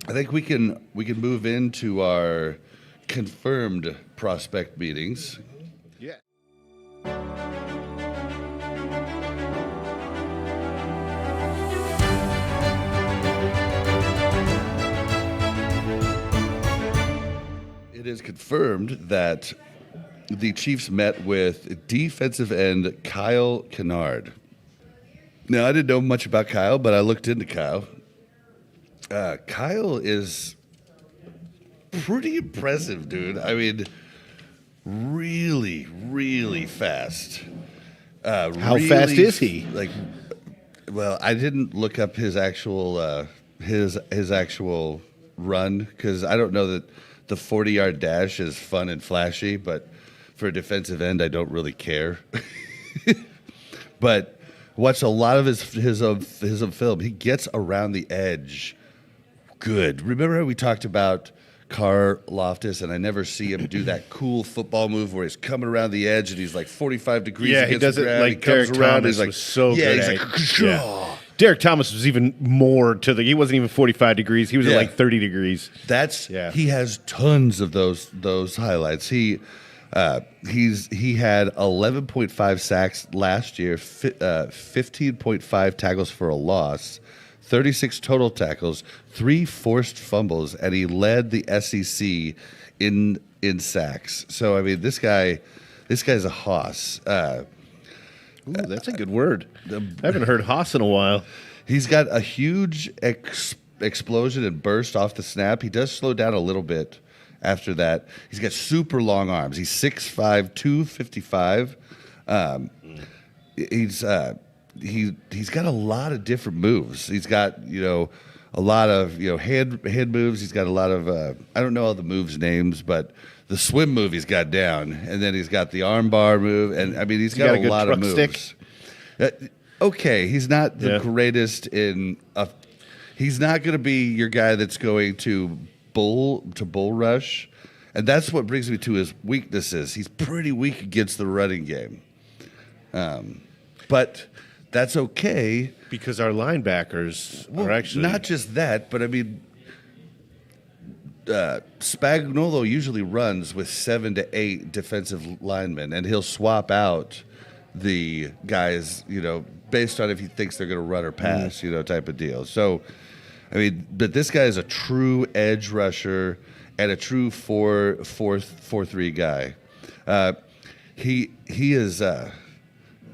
I think we can move into our confirmed prospect meetings. Yeah. It is confirmed that the Chiefs met with defensive end Kyle Kennard. Now, I didn't know much about Kyle, but I looked into Kyle. Kyle is pretty impressive, dude. I mean, really, really fast. How fast is he? Well, I didn't look up his actual his actual run because I don't know that the 40-yard dash is fun and flashy, but for a defensive end, I don't really care. But watch a lot of his own film. He gets around the edge good. Remember how we talked about Carr Loftus, and I never see him do that cool football move where he's coming around the edge and he's like 45 degrees. Yeah, he does it like Derek Thomas was so good at it. Yeah. Derek Thomas was even more he wasn't even 45 degrees. He was at like 30 degrees. He has tons of those highlights. He had 11.5 sacks last year, 15.5 tackles for a loss, 36 total tackles, 3 forced fumbles, and he led the SEC in sacks. So I mean, this guy's a hoss. Ooh, that's a good word. I haven't heard hoss in a while. He's got a huge explosion and burst off the snap. He does slow down a little bit after that. He's got super long arms. He's 6'5", 255. He's got a lot of different moves. He's got, a lot of, hand moves. He's got a lot of, I don't know all the moves names, but the swim move he's got down. And then he's got the arm bar move. And, I mean, he's got a lot of moves. Stick? Okay, he's not the greatest he's not going to be your guy that's going to bull rush. And that's what brings me to his weaknesses. He's pretty weak against the running game. But that's okay. Because our linebackers are actually... Not just that, but I mean, Spagnuolo usually runs with 7 to 8 defensive linemen, and he'll swap out the guys, based on if he thinks they're going to run or pass, type of deal. So, I mean, but this guy is a true edge rusher and a true 4-3 guy. He is a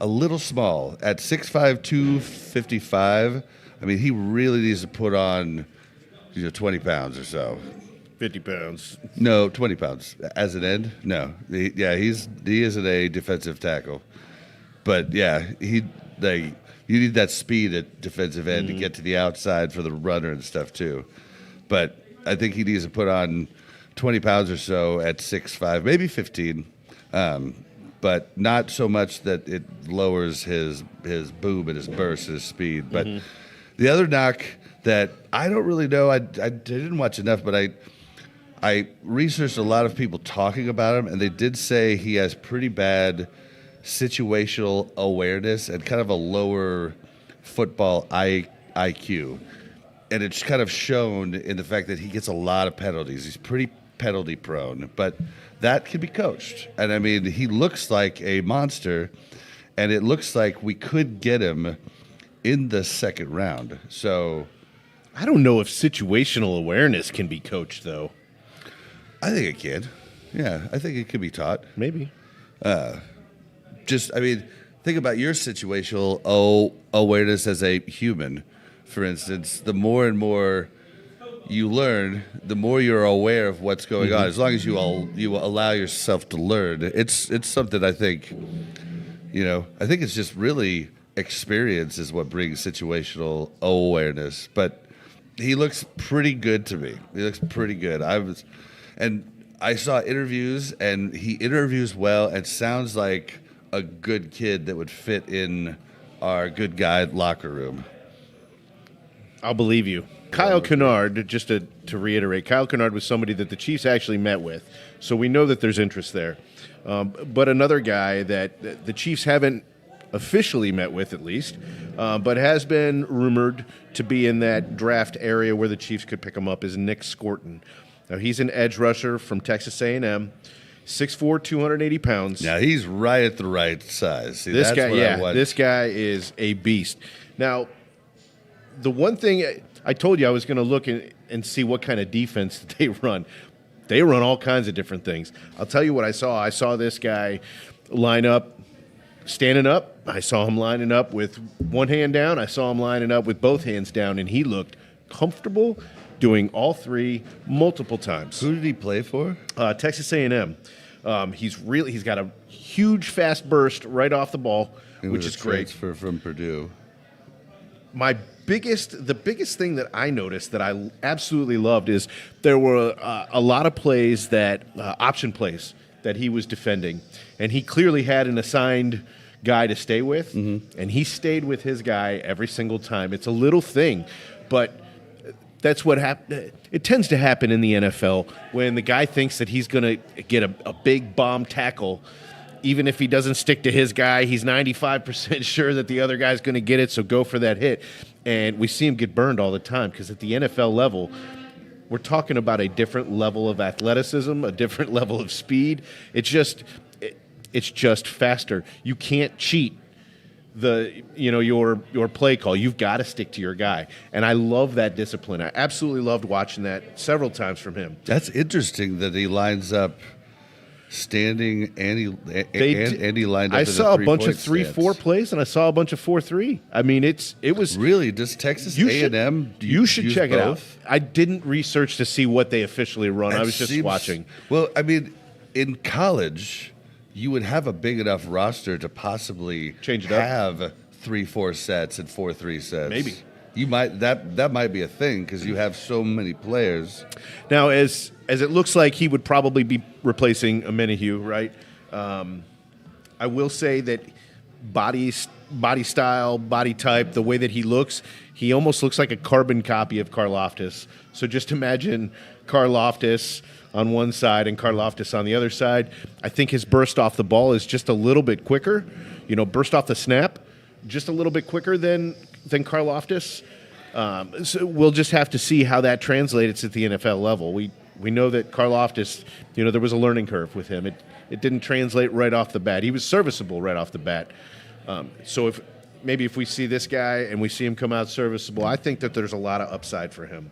little small at 6'5", 255. I mean, he really needs to put on 20 pounds or so. 50 pounds. No, 20 pounds as an end. No, he isn't a defensive tackle, but you need that speed at defensive end to get to the outside for the runner and stuff too. But I think he needs to put on 20 pounds or so at 6'5", maybe 15. But not so much that it lowers his boom and his burst, his speed. But the other knock that I don't really know, I didn't watch enough, but I researched a lot of people talking about him, and they did say he has pretty bad situational awareness and kind of a lower football IQ. And it's kind of shown in the fact that he gets a lot of penalties. He's pretty penalty prone, but that can be coached. And I mean, he looks like a monster, and it looks like we could get him in the second round. So I don't know if situational awareness can be coached, though. I think it can. Yeah, I think it could be taught. Maybe. Think about your situational awareness as a human. For instance, the more and more you learn, the more you're aware of what's going on. As long as you allow yourself to learn, it's something I think. I think it's just really experience is what brings situational awareness. But he looks pretty good to me. He looks pretty good. I saw interviews, and he interviews well and sounds like a good kid that would fit in our good guy locker room. I'll believe you. Kyle Kennard, just to reiterate, Kyle Kennard was somebody that the Chiefs actually met with, so we know that there's interest there. But another guy that the Chiefs haven't officially met with, at least, but has been rumored to be in that draft area where the Chiefs could pick him up, is Nick Scourton. Now, he's an edge rusher from Texas A&M, 6'4", 280 pounds. Now, he's right at the right size. See, this guy is a beast. Now, the one thing I told you I was going to look and see what kind of defense they run. They run all kinds of different things. I'll tell you what I saw. I saw this guy line up, standing up. I saw him lining up with one hand down. I saw him lining up with both hands down, and he looked comfortable doing all three multiple times. Who did he play for? Texas A&M. He's got a huge fast burst right off the ball, which is great. Transfer from Purdue. The biggest thing that I noticed that I absolutely loved is there were a lot of plays that option plays that he was defending, and he clearly had an assigned guy to stay with, and he stayed with his guy every single time. It's a little thing, but that's what happens. It tends to happen in the NFL when the guy thinks that he's going to get a big bomb tackle. Even if he doesn't stick to his guy, he's 95% sure that the other guy's going to get it, so go for that hit. And we see him get burned all the time because at the NFL level, we're talking about a different level of athleticism, a different level of speed. It's just faster. You can't cheat your play call. You've got to stick to your guy. And I love that discipline. I absolutely loved watching that several times from him. That's interesting that he lines up standing and he lined up. I saw a bunch of 3-4 plays and I saw a bunch of 4-3. I mean, it was really. Does Texas A&M? You should check it out. I didn't research to see what they officially run. I was just watching. Well, I mean, in college, you would have a big enough roster to possibly change it up. Have 3-4 sets and 4-3 sets. Maybe. You might that might be a thing because you have so many players. Now, as it looks like he would probably be replacing Amenahue, right? I will say that body style, body type, the way that he almost looks like a carbon copy of Karlaftis. So just imagine Karlaftis on one side and Karlaftis on the other side. I think his burst off the ball is just a little bit quicker. Burst off the snap, just a little bit quicker than Karlaftis. So we'll just have to see how that translates at the NFL level. We know that Karlaftis, there was a learning curve with him. It didn't translate right off the bat. He was serviceable right off the bat. So if we see this guy and we see him come out serviceable, I think that there's a lot of upside for him.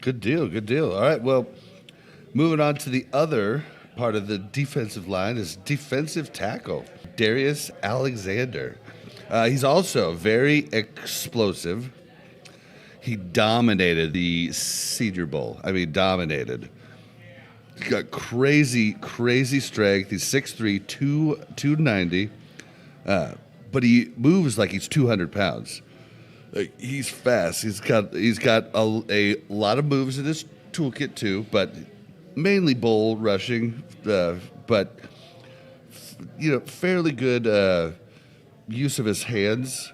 Good deal. All right, well, moving on to the other part of the defensive line is defensive tackle, Darius Alexander. He's also very explosive. He dominated the Senior Bowl. I mean, dominated. He's got crazy strength. He's 6'3", 290. But he moves like he's 200 pounds. He's fast. He's got a lot of moves in his toolkit too, but mainly bull rushing. But fairly good use of his hands.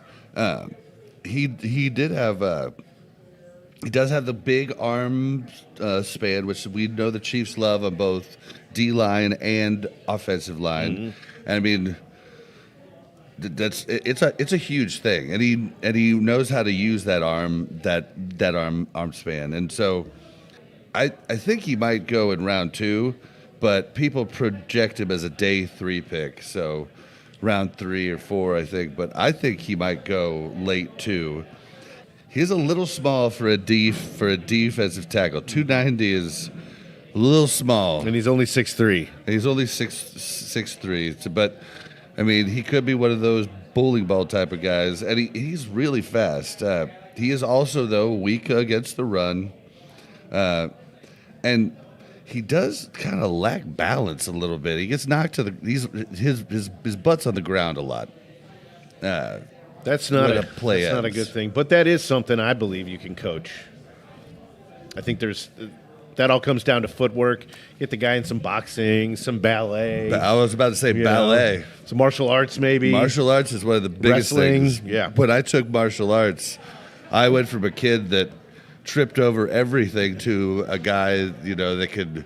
He does have the big arm span, which we know the Chiefs love on both D-line and offensive line. And I mean, it's a huge thing, and he knows how to use that arm span. And so I think he might go in round 2, but people project him as a day 3 pick. So round 3 or 4, I think. But I think he might go late 2. He's a little small for a defensive tackle. 290 is a little small, and he's only 6'3". He's only 6'3". But I mean, he could be one of those bowling ball type of guys, and he's really fast. He is also, though, weak against the run, and he does kind of lack balance a little bit. He gets knocked to his butt's on the ground a lot. That's not a good thing, but that is something I believe you can coach. I think that all comes down to footwork. Get the guy in some boxing, some ballet. I was about to say ballet. Some martial arts, maybe. Martial arts is one of the biggest things. Yeah. When I took martial arts, I went from a kid that tripped over everything to a guy, that could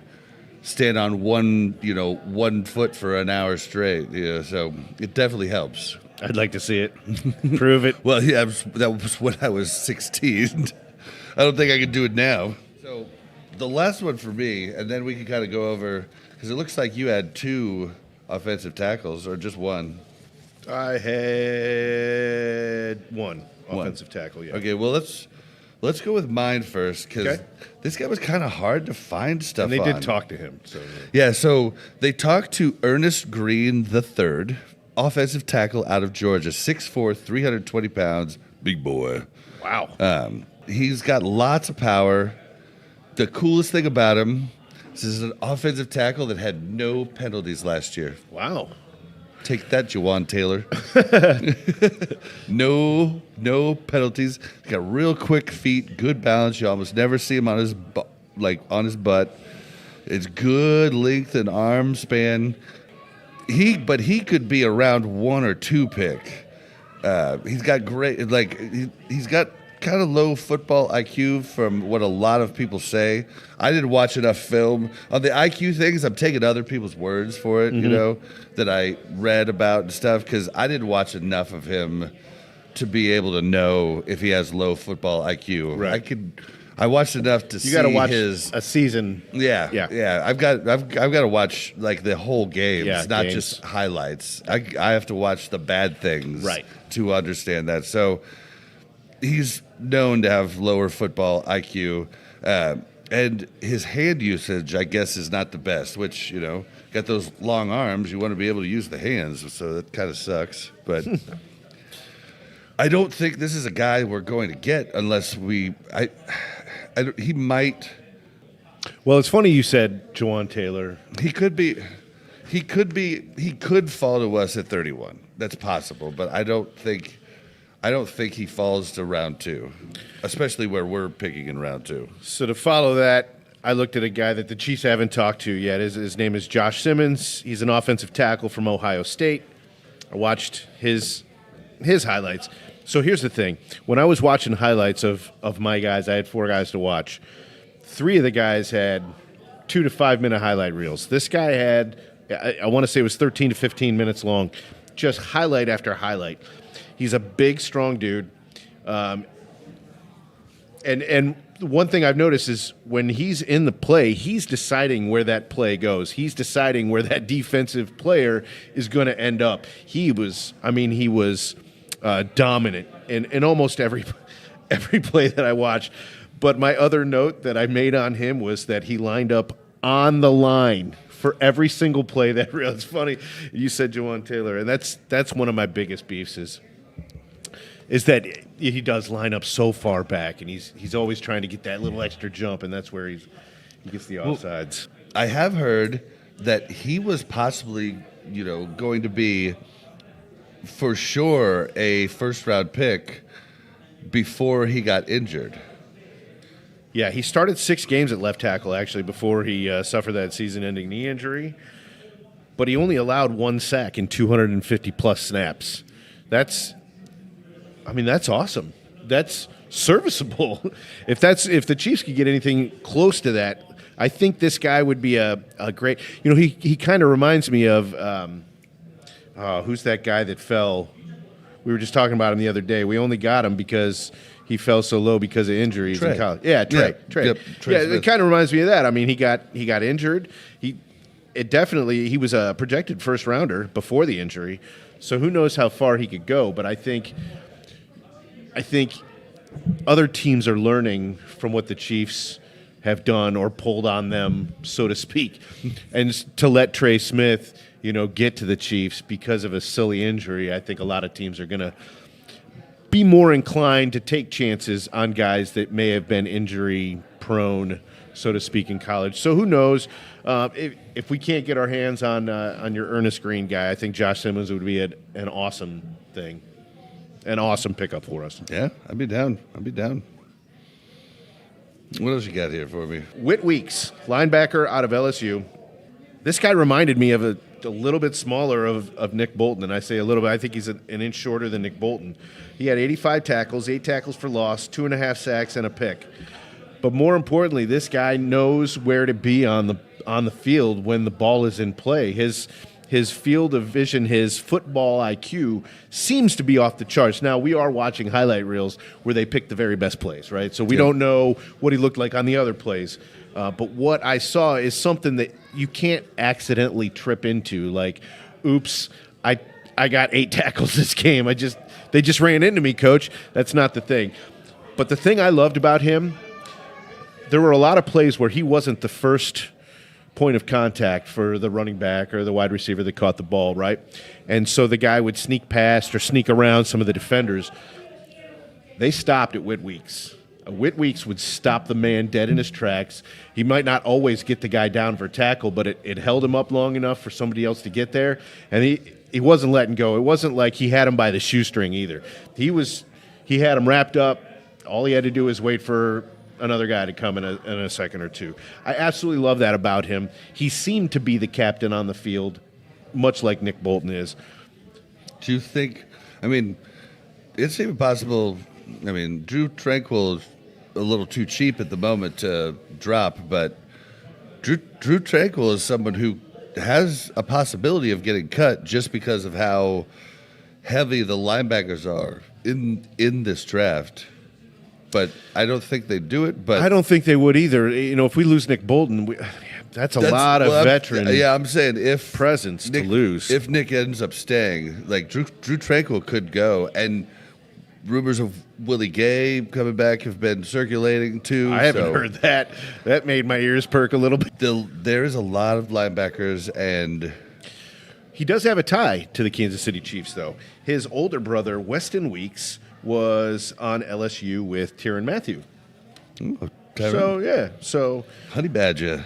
stand on one foot for an hour straight. So it definitely helps. I'd like to see it. Prove it. Well, yeah, that was when I was 16. I don't think I can do it now. So the last one for me, and then we can kind of go over, because it looks like you had 2 offensive tackles, or just one. I had one offensive tackle, yeah. Okay, well, let's go with mine first, because this guy was kind of hard to find stuff And they on. did talk to him. So they talked to Earnest Greene III, offensive tackle out of Georgia, 6'4", 320 pounds, big boy. Wow. He's got lots of power. The coolest thing about him, this is an offensive tackle that had no penalties last year. Wow. Take that, Jawan Taylor. No penalties. He's got real quick feet, good balance. You almost never see him on his butt. It's good length and arm span. But he could be a round 1 or 2 pick. He's got great, he's got kind of low football IQ from what a lot of people say. I didn't watch enough film on the IQ things. I'm taking other people's words for it, that I read about and stuff, because I didn't watch enough of him to be able to know if he has low football IQ. Right. I watched enough to see You got to watch his a season. Yeah. I've got to watch like the whole game, not just highlights. I have to watch the bad things, to understand that. So he's known to have lower football IQ, and his hand usage, I guess, is not the best. Which got those long arms, you want to be able to use the hands, so that kind of sucks. But I don't think this is a guy we're going to get unless he might. Well, it's funny you said Jawan Taylor. He could fall to us at 31. That's possible, but I don't think he falls to round 2, especially where we're picking in round 2. So to follow that, I looked at a guy that the Chiefs haven't talked to yet. His name is Josh Simmons. He's an offensive tackle from Ohio State. I watched his highlights. So here's the thing. When I was watching highlights of my guys, I had 4 guys to watch. 3 of the guys had 2 to 5 minute highlight reels. This guy had, I want to say it was 13 to 15 minutes long, just highlight after highlight. He's a big, strong dude. And one thing I've noticed is when he's in the play, he's deciding where that play goes. He's deciding where that defensive player is going to end up. He was dominant in almost every play that I watched. But my other note that I made on him was that he lined up on the line for every single play. It's funny you said Jawan Taylor, and that's one of my biggest beefs is that he does line up so far back, and he's always trying to get that little extra jump, and that's where he gets the offsides. I have heard that he was possibly, going to be for sure a first-round pick before he got injured. Yeah, he started 6 games at left tackle, actually, before he suffered that season-ending knee injury. But he only allowed 1 sack in 250-plus snaps. That's awesome. That's serviceable. If the Chiefs could get anything close to that, I think this guy would be a great. He kind of reminds me of who's that guy that fell? We were just talking about him the other day. We only got him because he fell so low because of injuries in college. Yeah, Trey. Yep, Trey Smith. It kind of reminds me of that. I mean, he got injured. He was a projected first rounder before the injury. So who knows how far he could go? But I think other teams are learning from what the Chiefs have done or pulled on them, so to speak, and to let Trey Smith, get to the Chiefs because of a silly injury. I think a lot of teams are going to be more inclined to take chances on guys that may have been injury prone, so to speak, in college. So who knows? If we can't get our hands on your Earnest Greene guy, I think Josh Simmons would be an awesome thing. An awesome pickup for us. Yeah, I'd be down. What else you got here for me? Whit Weeks, linebacker out of LSU. This guy reminded me of a little bit smaller of Nick Bolton, and I say a little bit. I think he's an inch shorter than Nick Bolton. He had 85 tackles, 8 tackles for loss, 2.5 sacks, and a pick. But more importantly, this guy knows where to be on on the field when the ball is in play. His field of vision, his football IQ seems to be off the charts. Now, we are watching highlight reels where they pick the very best plays, right? So we don't know what he looked like on the other plays. But what I saw is something that you can't accidentally trip into. Like, oops, I got 8 tackles this game. They just ran into me, coach. That's not the thing. But the thing I loved about him, there were a lot of plays where he wasn't the first point of contact for the running back or the wide receiver that caught the ball, right? And so the guy would sneak past or sneak around some of the defenders. They stopped at Whit Weeks. Whit Weeks would stop the man dead in his tracks. He might not always get the guy down for a tackle, but it held him up long enough for somebody else to get there. And he wasn't letting go. It wasn't like he had him by the shoestring either. He had him wrapped up. All he had to do was wait for another guy to come in a second or two. I absolutely love that about him. He seemed to be the captain on the field, much like Nick Bolton is. Do you think, it's even possible, Drew Tranquil is a little too cheap at the moment to drop, but Drew Tranquil is someone who has a possibility of getting cut just because of how heavy the linebackers are in this draft. But I don't think they do it. But I don't think they would either. If we lose Nick Bolton, that's a lot of veteran. I'm saying if presence Nick, to lose. If Nick ends up staying, like Drew Tranquil could go, and rumors of Willie Gay coming back have been circulating too. I haven't heard that. That made my ears perk a little bit. There is a lot of linebackers, and he does have a tie to the Kansas City Chiefs, though. His older brother, Weston Weeks, was on LSU with Tyrann Mathieu. Ooh, So Honey Badger.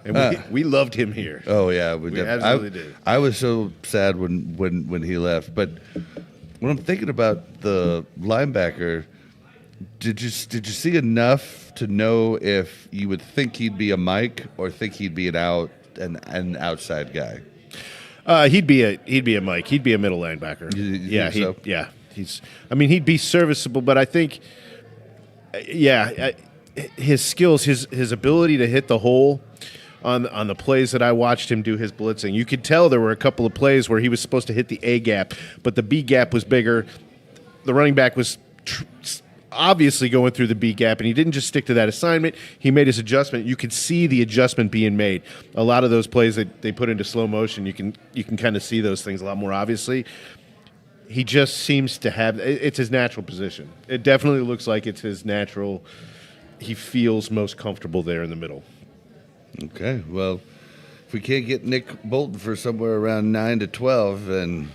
And we loved him here. Oh yeah, we absolutely did. I was so sad when he left. But when I'm thinking about the linebacker, did you see enough to know if you would think he'd be a Mike or think he'd be an outside guy? He'd be a Mike. He'd be a middle linebacker. You think so? Yeah. He'd be serviceable, but I think, his skills, his ability to hit the hole on the plays that I watched him do his blitzing. You could tell there were a couple of plays where he was supposed to hit the A gap, but the B gap was bigger. The running back was obviously going through the B gap, and he didn't just stick to that assignment. He made his adjustment. You could see the adjustment being made. A lot of those plays that they put into slow motion, you can kind of see those things a lot more obviously. He just seems to have – it's his natural position. It definitely looks like it's his natural – he feels most comfortable there in the middle. Okay, well, if we can't get Nick Bolton for somewhere around 9 to 12, then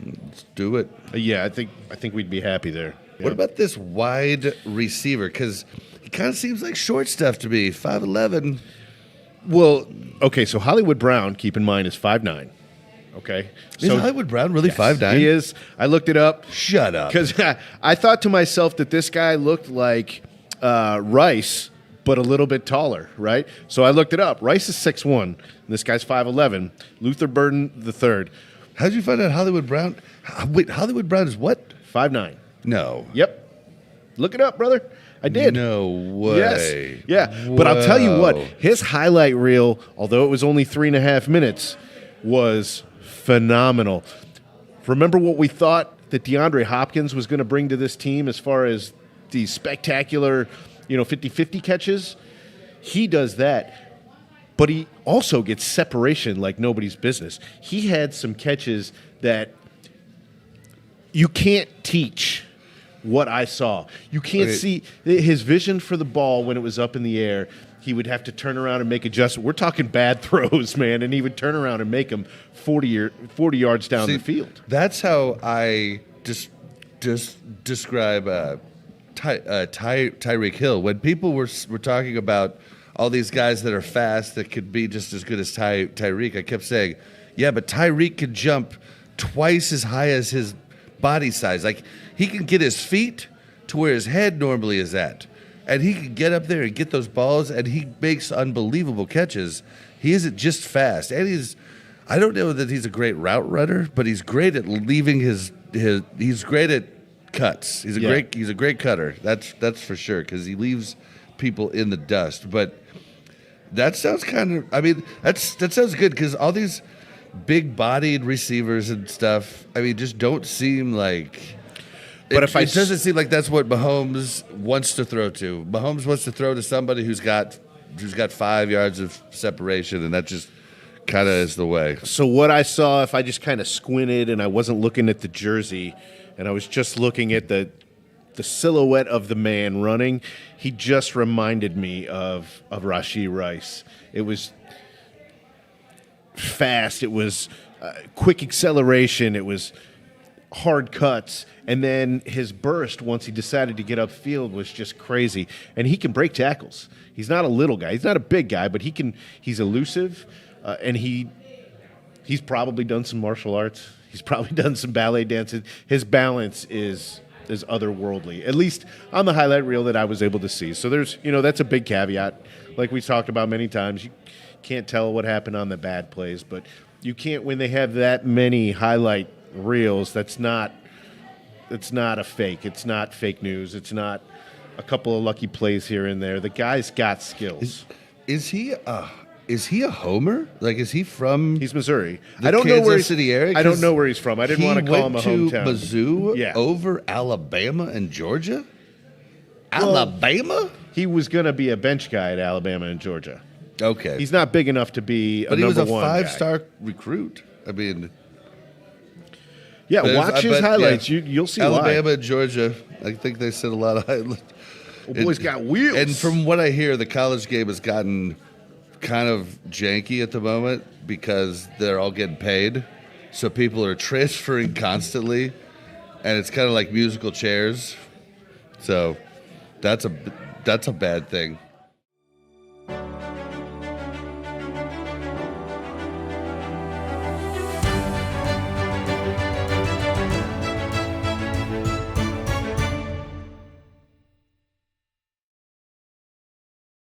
let's do it. Yeah, I think we'd be happy there. Yeah. What about this wide receiver? Because he kind of seems like short stuff to me, 5'11". Well, okay, so Hollywood Brown, keep in mind, is 5'9". Okay, is Hollywood Brown really 5'9"? He is. I looked it up. Shut up. Because I thought to myself that this guy looked like Rice, but a little bit taller, right? So I looked it up. Rice is 6'1", and this guy's 5'11". Luther Burden III. How did you find out Hollywood Brown? Wait, Hollywood Brown is what? 5'9". No. Yep. Look it up, brother. I did. No way. Yes. Yeah. Whoa. But I'll tell you what, his highlight reel, although it was only 3.5 minutes, was phenomenal. Remember what we thought that DeAndre Hopkins was going to bring to this team as far as these spectacular, 50-50 catches? He does that. But he also gets separation like nobody's business. He had some catches that you can't teach what I saw. You can't see his vision for the ball when it was up in the air. He would have to turn around and make adjustments. We're talking bad throws, man, and he would turn around and make them 40 yards down the field. That's how I just describe Tyreek Hill. When people were talking about all these guys that are fast that could be just as good as Tyreek, I kept saying, yeah, but Tyreek could jump twice as high as his body size. Like, he can get his feet to where his head normally is at. And he can get up there and get those balls, and he makes unbelievable catches. He isn't just fast. And I don't know that he's a great route runner, but he's great at leaving he's great at cuts. He's a great cutter. That's for sure, because he leaves people in the dust. But That sounds kind of. I mean, that sounds good because all these big-bodied receivers and stuff. I mean, just don't seem like. But it doesn't seem like that's what Mahomes wants to throw to. Mahomes wants to throw to somebody who's got 5 yards of separation, and that just kind of is the way. So what I saw, if I just kind of squinted and I wasn't looking at the jersey, and I was just looking at the silhouette of the man running, he just reminded me of Rashee Rice. It was fast. It was quick acceleration. It was hard cuts. And then his burst, once he decided to get upfield, was just crazy. And he can break tackles. He's not a little guy. He's not a big guy, but he's elusive. And he's probably done some martial arts. He's probably done some ballet dancing. His balance is otherworldly, at least on the highlight reel that I was able to see. So there's, that's a big caveat. Like we talked about many times, you can't tell what happened on the bad plays, but you can't, when they have that many highlight reels, it's not a fake. It's not fake news. It's not a couple of lucky plays here and there. The guy's got skills. Is he a homer? Like, is he from? He's Missouri. I don't know where Kansas City area. I don't know where he's from. I didn't want to call him a hometown. He went to Mizzou Yeah. over Alabama and Georgia. Alabama? He was going to be a bench guy at Alabama and Georgia. Okay, He's not big enough to be a but he was number a one guy. 5-star recruit. I mean, Yeah, watch his highlights. Yeah, You'll see Alabama why. and Georgia. I think they said a lot of highlights. Boy's got wheels. And from what I hear, the college game has gotten kind of janky at the moment because they're all getting paid. So people are transferring constantly, and it's kind of like musical chairs. So that's a bad thing.